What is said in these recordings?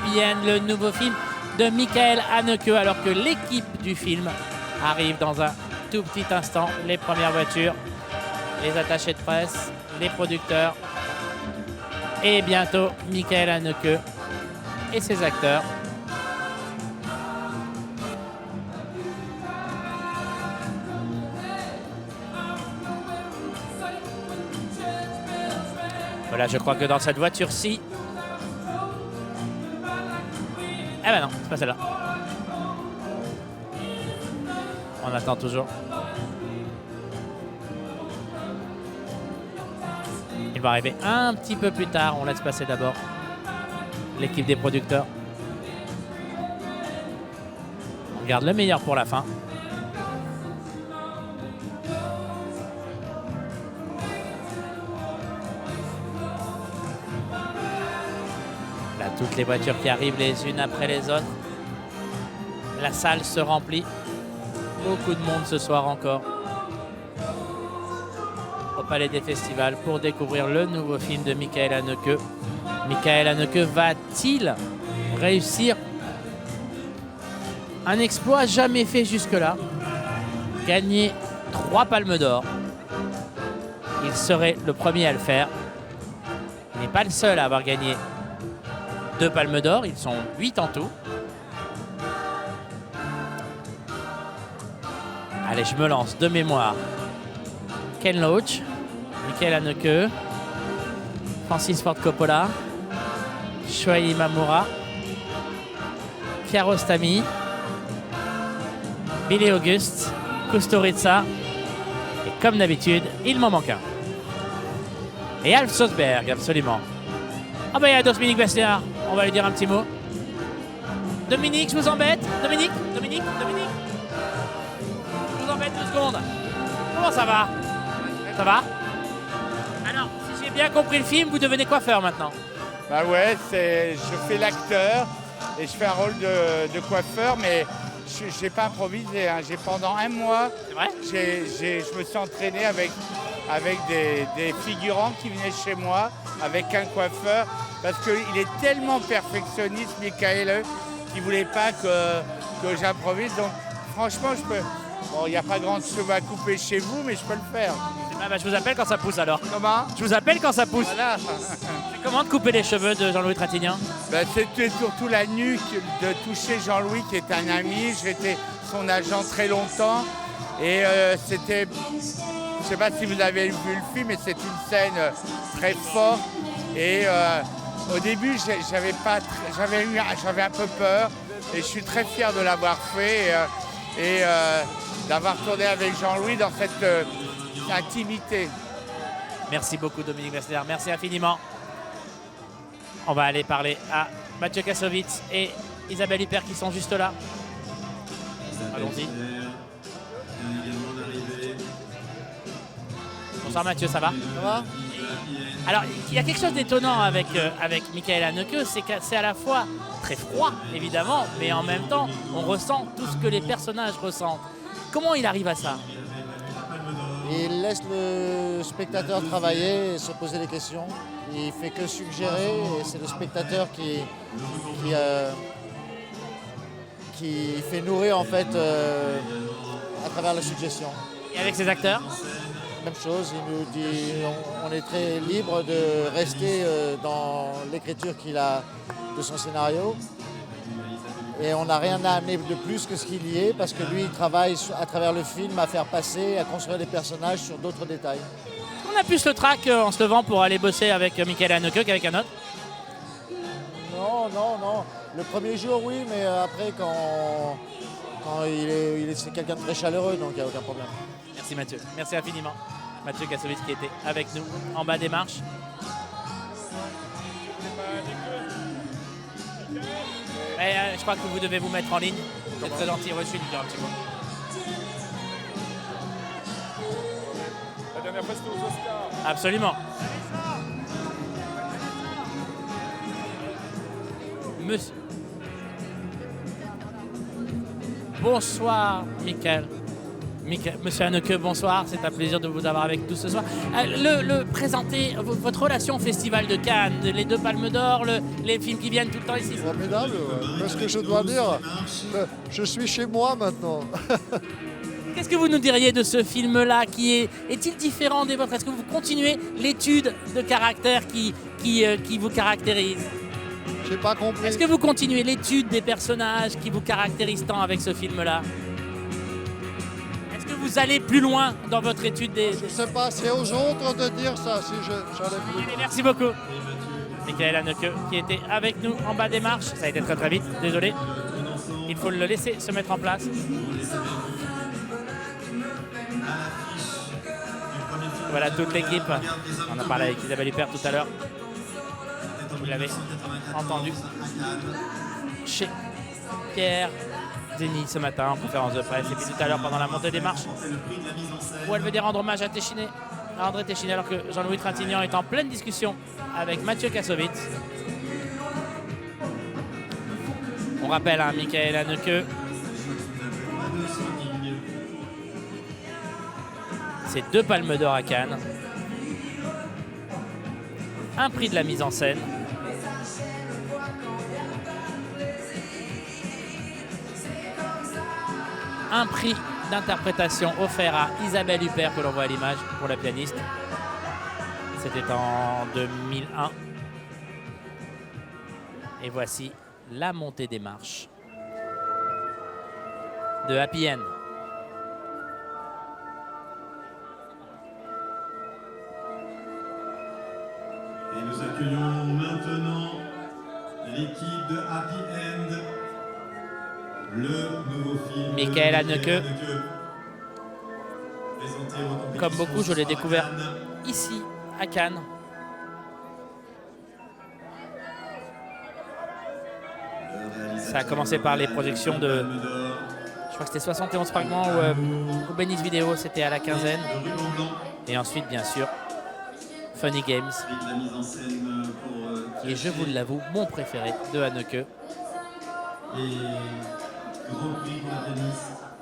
Happy End, le nouveau film de Michael Haneke, alors que l'équipe du film arrive dans un tout petit instant. Les premières voitures, les attachés de presse, les producteurs et bientôt Michael Haneke et ses acteurs. Voilà, je crois que dans cette voiture-ci... Eh ben non, c'est pas celle-là. On attend toujours. Il va arriver un petit peu plus tard. On laisse passer d'abord l'équipe des producteurs. On garde le meilleur pour la fin. Là, toutes les voitures qui arrivent les unes après les autres. La salle se remplit. Beaucoup de monde ce soir encore au Palais des Festivals pour découvrir le nouveau film de Michael Haneke. Michael Haneke va-t-il réussir un exploit jamais fait jusque-là? Gagner 3 palmes d'or. Il serait le premier à le faire. Il n'est pas le seul à avoir gagné 2 palmes d'or. Ils sont 8 en tout. Allez, je me lance de mémoire. Ken Loach, Michael Haneke, Francis Ford Coppola, Shoei Imamura, Kiarostami, Billy Auguste, Kusturica. Et comme d'habitude, il m'en manque un. Et Alf Sosberg, absolument. Ah ben il y a Dominique Besnéard, on va lui dire un petit mot. Dominique, je vous embête. Dominique. Je vous embête 2 secondes. Comment ça va? Ça va? Alors, si j'ai bien compris le film, vous devenez coiffeur maintenant. Bah ouais, je fais l'acteur et je fais un rôle de coiffeur, mais je n'ai pas improvisé. Hein. Pendant 1 mois, C'est vrai? je me suis entraîné avec des figurants qui venaient chez moi, avec un coiffeur, parce qu'il est tellement perfectionniste, Michael, qu'il ne voulait pas que j'improvise. Donc franchement, je peux... Bon, il n'y a pas grand chose à couper chez vous, mais je peux le faire. Ah bah, je vous appelle quand ça pousse alors. Comment? Je vous appelle quand ça pousse. Voilà. C'est comment de couper les cheveux de Jean-Louis Trintignant? Ben, c'était surtout la nuque de toucher Jean-Louis, qui est un ami. J'étais son agent très longtemps. Et c'était... Je ne sais pas si vous avez vu le film, mais c'est une scène très forte. Et au début, j'avais un peu peur. Et je suis très fier de l'avoir fait. Et d'avoir tourné avec Jean-Louis dans cette intimité. Merci beaucoup Dominique Besnéard, merci infiniment. On va aller parler à Mathieu Kassovitz et Isabelle Huppert qui sont juste là. Allons-y. Bonsoir Mathieu, ça va? Ça va? Alors, il y a quelque chose d'étonnant avec Michael Haneke, c'est que c'est à la fois très froid, évidemment, mais en même temps, on ressent tout ce que les personnages ressentent. Comment il arrive à ça? Il laisse le spectateur travailler et se poser des questions. Il fait que suggérer et c'est le spectateur qui fait nourrir en fait à travers la suggestion. Et avec ses acteurs? Même chose, il nous dit on est très libre de rester dans l'écriture qu'il a de son scénario. Et on n'a rien à amener de plus que ce qu'il y est, parce que lui, il travaille à travers le film à faire passer, à construire des personnages sur d'autres détails. On a plus le trac en se levant pour aller bosser avec Michael Haneke qu'avec un autre? Non. Le premier jour, oui, mais après, quand c'est quelqu'un de très chaleureux, donc il n'y a aucun problème. Merci Mathieu, merci infiniment. Mathieu Kassovitz qui était avec nous en bas des marches. Je crois que vous devez vous mettre en ligne. C'est très gentil, reçu de dire un petit mot. La dernière fois, c'était aux Oscars. Absolument. Monsieur. Bonsoir, Michael. Monsieur Haneke, bonsoir, c'est un plaisir de vous avoir avec nous ce soir. Présenter votre relation au Festival de Cannes, les 2 Palmes d'Or, les films qui viennent tout le temps ici. Formidable, qu'est-ce que je dois dire? Je suis chez moi maintenant. Qu'est-ce que vous nous diriez de ce film-là est-il différent des vôtres? Est-ce que vous continuez l'étude de caractère qui vous caractérise? J'ai pas compris. Est-ce que vous continuez l'étude des personnages qui vous caractérisent tant avec ce film-là? Est-ce que vous allez plus loin dans votre étude des... Je sais pas, c'est aux autres de dire ça si j'allais plus. Allez, merci beaucoup. Michael Haneke qui était avec nous en bas des marches. Ça a été très très vite, désolé. Il faut le laisser se mettre en place. Voilà toute l'équipe. On a parlé avec Isabelle Huppert tout à l'heure. Vous l'avez entendu chez Pierre Denis ce matin en conférence de presse. Et puis tout à l'heure pendant la montée des marches où elle venait rendre hommage à André Téchiné, alors que Jean-Louis Trintignant est en pleine discussion avec Mathieu Kassovitz. On rappelle Michael Haneke. C'est 2 Palmes d'Or à Cannes, un prix de la mise en scène, un prix d'interprétation offert à Isabelle Huppert que l'on voit à l'image pour la pianiste. C'était en 2001. Et voici la montée des marches de Happy End. Et nous accueillons maintenant l'équipe de Happy End, le nouveau film. Michael Haneke. Comme beaucoup, je l'ai découvert ici, à Cannes. Ça a commencé par les projections de... Je crois que c'était 71 fragments ou Benny's Vidéo, c'était à la quinzaine. Et ensuite, bien sûr, Funny Games, qui est, je vous l'avoue, mon préféré de Haneke.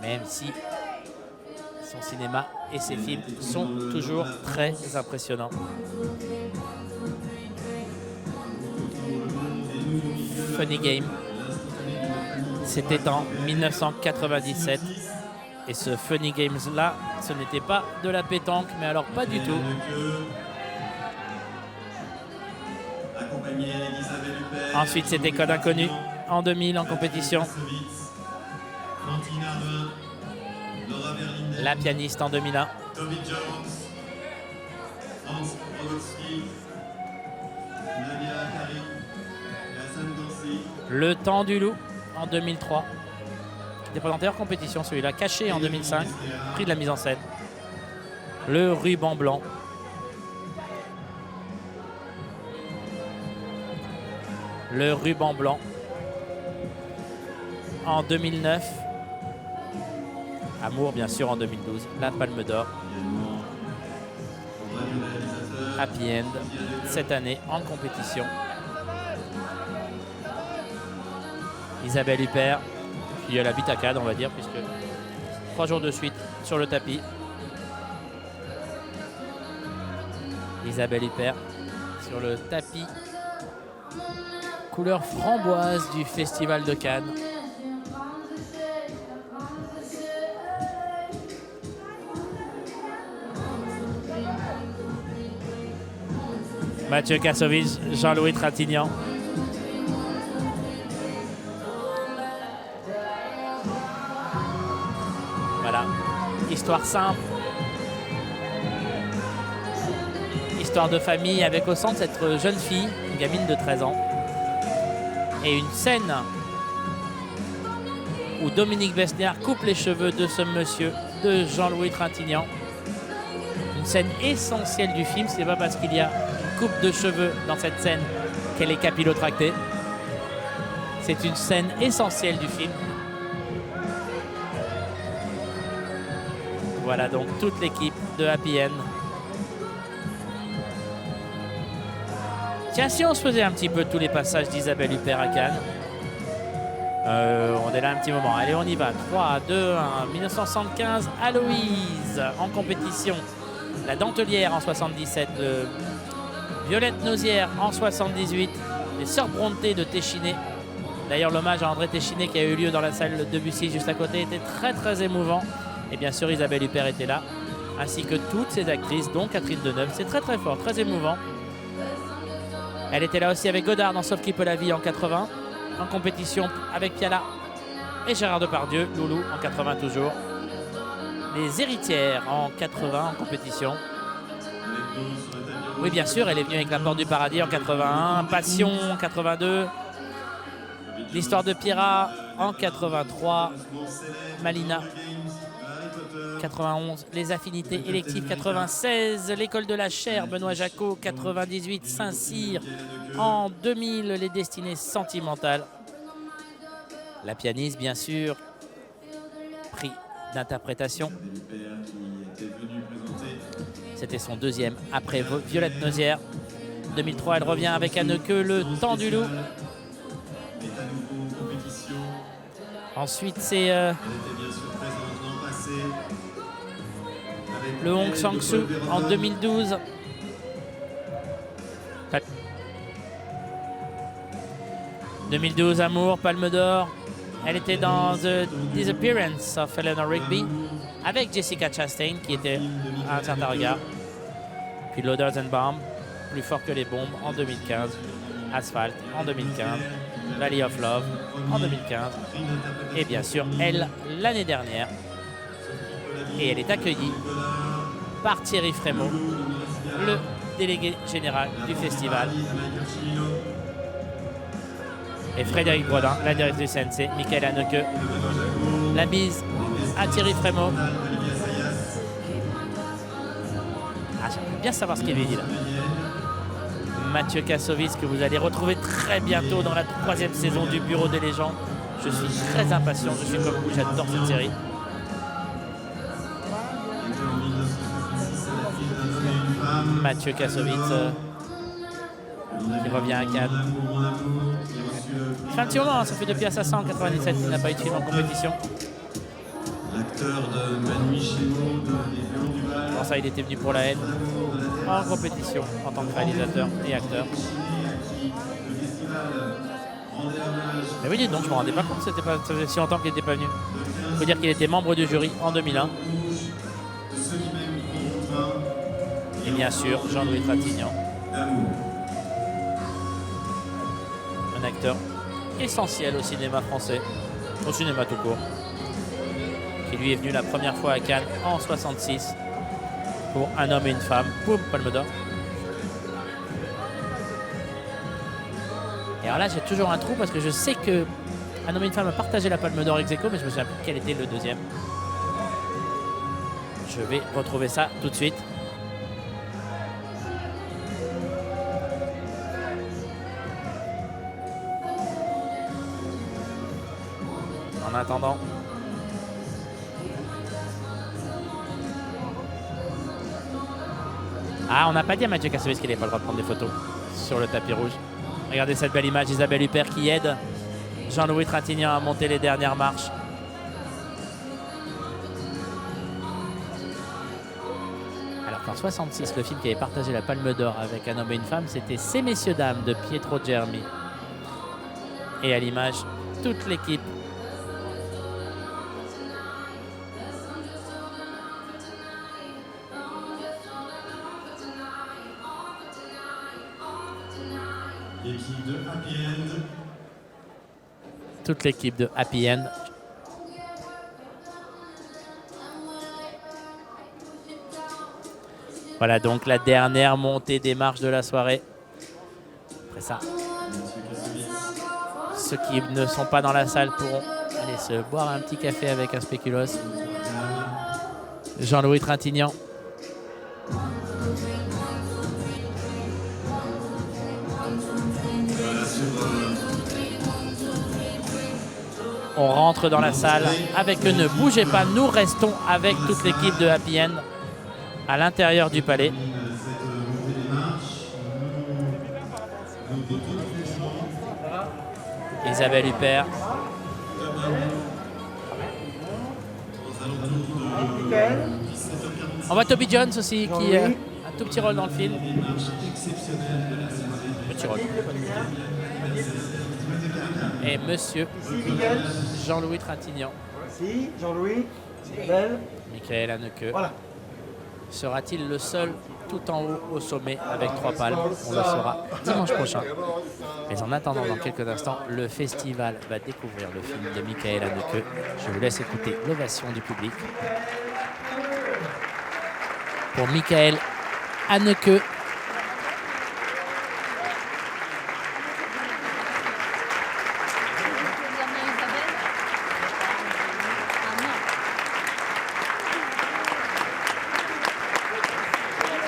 Même si son cinéma et ses films sont toujours très impressionnants. Funny Game, c'était en 1997. Et ce Funny Games là, ce n'était pas de la pétanque, mais alors pas du tout. Ensuite, c'était Code Inconnu en 2000 en compétition. La pianiste en 2001. Le Temps du Loup en 2003. Qui était présenté hors compétition, celui-là. Caché en 2005. Prix de la mise en scène. Le Ruban Blanc. Le Ruban Blanc en 2009. Amour, bien sûr, en 2012. La Palme d'Or. Happy End, cette année en compétition. Isabelle Huppert, puis la Bitacade, on va dire, puisque 3 jours de suite sur le tapis. Isabelle Huppert sur le tapis couleur framboise du Festival de Cannes. Mathieu Kassovitz, Jean-Louis Trintignant. Voilà, histoire simple. Histoire de famille avec au centre cette jeune fille, une gamine de 13 ans. Et une scène où Dominique Besnéard coupe les cheveux de ce monsieur, de Jean-Louis Trintignant. Une scène essentielle du film, c'est pas parce qu'il y a une coupe de cheveux dans cette scène qu'elle est capillotractée. C'est une scène essentielle du film. Voilà donc toute l'équipe de Happy End. Tiens, si on se faisait un petit peu tous les passages d'Isabelle Huppert à Cannes. On est là un petit moment. Allez, on y va. 3, 2, 1. 1975, Aloïse en compétition. La Dentelière en 77. Violette Nausière en 78. Les Sœurs Brontë de Téchiné. D'ailleurs, l'hommage à André Téchiné qui a eu lieu dans la salle de Debussy juste à côté était très très émouvant. Et bien sûr, Isabelle Huppert était là, ainsi que toutes ces actrices, dont Catherine Deneuve. C'est très très fort, très émouvant. Elle était là aussi avec Godard dans Sauf qui peut la vie en 80. En compétition avec Piala et Gérard Depardieu, Loulou en 80 toujours. Les Héritières en 80 en compétition. Oui, bien sûr, elle est venue avec La Porte du Paradis en 81, Passion en 82, L'Histoire de Pierrat en 83, Malina 91, Les Affinités électives 96, L'École de la chair, Benoît Jacot 98, Saint-Cyr en 2000, Les Destinées sentimentales. La pianiste, bien sûr, prix d'interprétation. C'était son deuxième après Violette Nausière. 2003, elle revient avec Anneke, Le Temps du Loup. Ensuite, c'est le Hong Sang-soo en 2012. « 2012, Amour, Palme d'Or. Elle était dans The Disappearance of Eleanor Rigby avec Jessica Chastain qui était à un certain regard. Puis Loaders and Bomb, Plus fort que les bombes en 2015. Asphalt en 2015. Valley of Love en 2015. Et bien sûr, elle, l'année dernière. Et elle est accueillie par Thierry Frémaux, le délégué général du festival. Et Frédéric Brodin, la directrice CNC, Michael Haneke. La bise à Thierry Frémaux. Ah, j'aimerais bien savoir ce qu'il avait dit là. Mathieu Kassovitz, que vous allez retrouver très bientôt dans la 3e saison du Bureau des légendes. Je suis très impatient, je suis comme vous, j'adore cette série. Mathieu Kassovitz qui revient à Cannes. Ça fait un petit moment, ça fait depuis Assassin en 97 qu'il n'a pas eu de film en compétition. L'acteur de Manu Chino, Pour ça, il était venu pour La Haine en compétition en tant que réalisateur et acteur. Mais oui, donc je ne me rendais pas compte, ça faisait si longtemps qu'il n'était pas venu. Il faut dire qu'il était membre du jury en 2001. Et bien sûr, Jean-Louis Trintignant. Un acteur essentiel au cinéma français, au cinéma tout court, qui lui est venu la première fois à Cannes en 66 pour Un homme et une femme, pour Palme d'Or. Et alors là, j'ai toujours un trou parce que je sais que Un homme et une femme a partagé la Palme d'Or ex aequo, mais je me souviens plus quel était le deuxième. Je vais retrouver ça tout de suite. En attendant, ah, on n'a pas dit à Mathieu Kassovitz qu'il n'avait pas le droit de prendre des photos sur le tapis rouge. Regardez cette belle image d'Isabelle Huppert qui aide Jean-Louis Trintignant à monter les dernières marches. Alors qu'en 66, le film qui avait partagé la Palme d'Or avec Un homme et une femme, c'était Ces messieurs dames de Pietro Germi. Et à l'image, toute l'équipe. L'équipe de Happy End. Toute l'équipe de Happy End. Voilà donc la dernière montée des marches de la soirée. Après ça, ceux qui ne sont pas dans la salle pourront aller se boire un petit café avec un spéculoos. Jean-Louis Trintignant. On rentre dans la salle avec Ne bougez pas, nous restons avec toute l'équipe de Happy End à l'intérieur du palais. Isabelle Huppert, On voit Toby Jones aussi qui a un tout petit rôle dans le film. Petit rôle. Et monsieur Jean-Louis Trintignant. Si, Jean-Louis, belle. Michael Haneke. Voilà. Sera-t-il le seul tout en haut au sommet avec 3 palmes? On le saura dimanche prochain. Mais en attendant, dans quelques instants, le festival va découvrir le film de Michael Haneke. Je vous laisse écouter l'ovation du public pour Michael Haneke.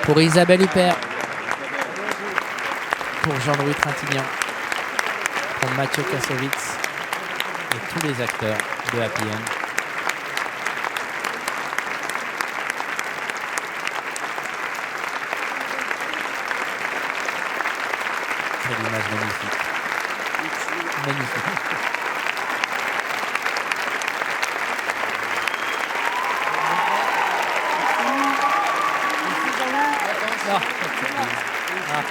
Pour Isabelle Huppert, pour Jean-Louis Trintignant, pour Mathieu Kassovitz et tous les acteurs de Happy End. Quelle image magnifique. Magnifique. Ah. Ah.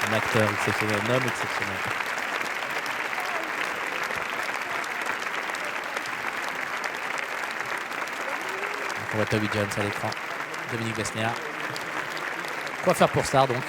Un acteur exceptionnel, un homme exceptionnel. On voit Toby Jones à l'écran, Dominique Besnéard. Quoi faire pour Star donc?